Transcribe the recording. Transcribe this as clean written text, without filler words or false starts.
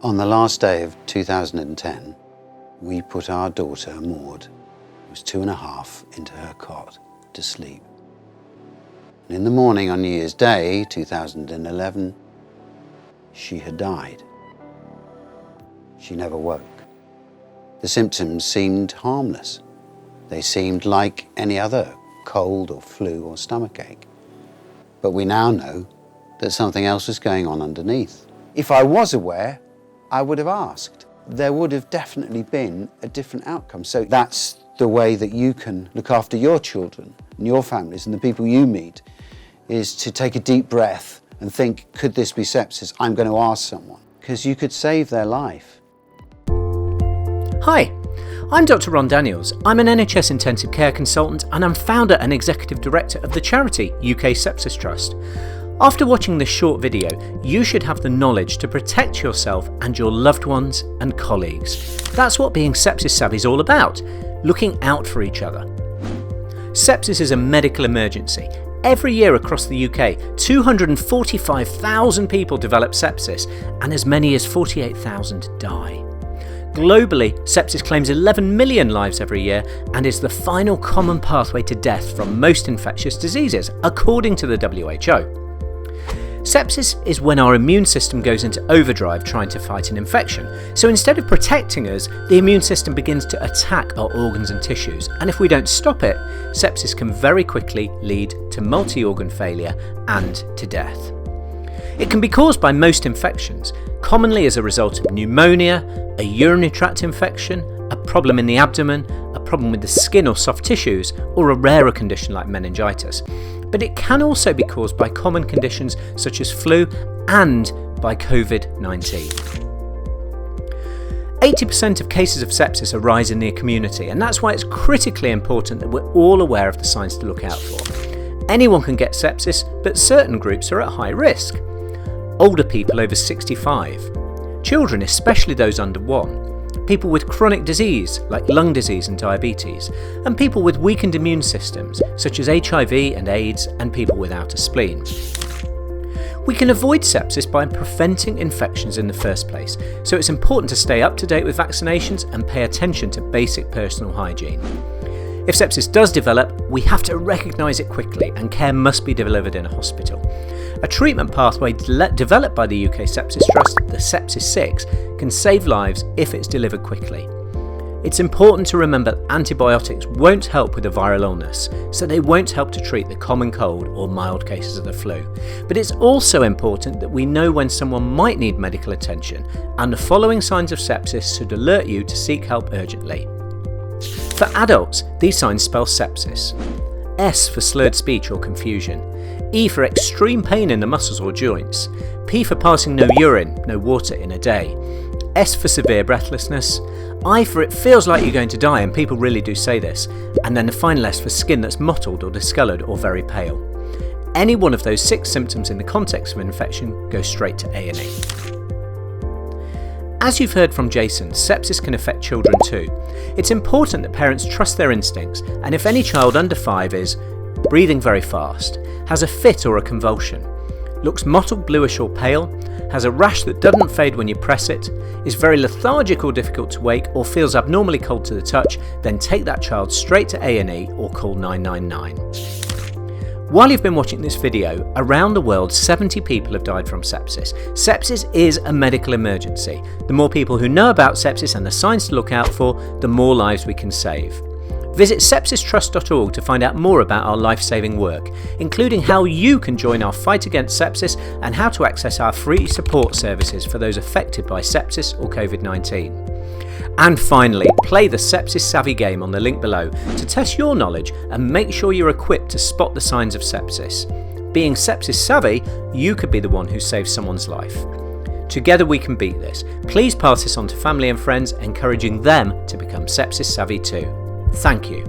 On the last day of 2010, we put our daughter, Maud, who was 2.5, into her cot to sleep. And in the morning on New Year's Day, 2011, she had died. She never woke. The symptoms seemed harmless. They seemed like any other cold or flu or stomachache. But we now know that something else was going on underneath. If I was aware, I would have asked. There would have definitely been a different outcome. So that's the way that you can look after your children and your families and the people you meet, is to take a deep breath and think, could this be sepsis? I'm going to ask someone, because you could save their life. Hi, I'm Dr. Ron Daniels. I'm an NHS intensive care consultant and I'm founder and executive director of the charity UK Sepsis Trust. After watching this short video, you should have the knowledge to protect yourself and your loved ones and colleagues. That's what being sepsis savvy is all about, looking out for each other. Sepsis is a medical emergency. Every year across the UK, 245,000 people develop sepsis and as many as 48,000 die. Globally, sepsis claims 11 million lives every year and is the final common pathway to death from most infectious diseases, according to the WHO. Sepsis is when our immune system goes into overdrive trying to fight an infection. So instead of protecting us, the immune system begins to attack our organs and tissues. And if we don't stop it, sepsis can very quickly lead to multi-organ failure and to death. It can be caused by most infections, commonly as a result of pneumonia, a urinary tract infection, a problem in the abdomen, a problem with the skin or soft tissues, or a rarer condition like meningitis. But it can also be caused by common conditions such as flu and by COVID-19. 80% of cases of sepsis arise in the community, and that's why it's critically important that we're all aware of the signs to look out for. Anyone can get sepsis, but certain groups are at high risk. Older people over 65, children, especially those under 1, people with chronic disease like lung disease and diabetes, and people with weakened immune systems such as HIV and AIDS, and people without a spleen. We can avoid sepsis by preventing infections in the first place, so it's important to stay up to date with vaccinations and pay attention to basic personal hygiene. If sepsis does develop, we have to recognise it quickly and care must be delivered in a hospital. A treatment pathway developed by the UK Sepsis Trust, the Sepsis 6, can save lives if it's delivered quickly. It's important to remember that antibiotics won't help with a viral illness, so they won't help to treat the common cold or mild cases of the flu. But it's also important that we know when someone might need medical attention, and the following signs of sepsis should alert you to seek help urgently. For adults, these signs spell sepsis. S for slurred speech or confusion. E for extreme pain in the muscles or joints. P for passing no urine, no water in a day. S for severe breathlessness. I for it feels like you're going to die, and people really do say this. And then the final S for skin that's mottled or discoloured or very pale. Any one of those 6 symptoms in the context of an infection goes straight to A&E. As you've heard from Jason, sepsis can affect children too. It's important that parents trust their instincts, and if any child under 5 is breathing very fast, has a fit or a convulsion, looks mottled, bluish or pale, has a rash that doesn't fade when you press it, is very lethargic or difficult to wake, or feels abnormally cold to the touch, then take that child straight to A&E or call 999. While you've been watching this video, around the world 70 people have died from sepsis. Sepsis is a medical emergency. The more people who know about sepsis and the signs to look out for, the more lives we can save. Visit sepsistrust.org to find out more about our life-saving work, including how you can join our fight against sepsis and how to access our free support services for those affected by sepsis or COVID-19. And finally, play the Sepsis Savvy game on the link below to test your knowledge and make sure you're equipped to spot the signs of sepsis. Being sepsis savvy, you could be the one who saves someone's life. Together we can beat this. Please pass this on to family and friends, encouraging them to become sepsis savvy too. Thank you.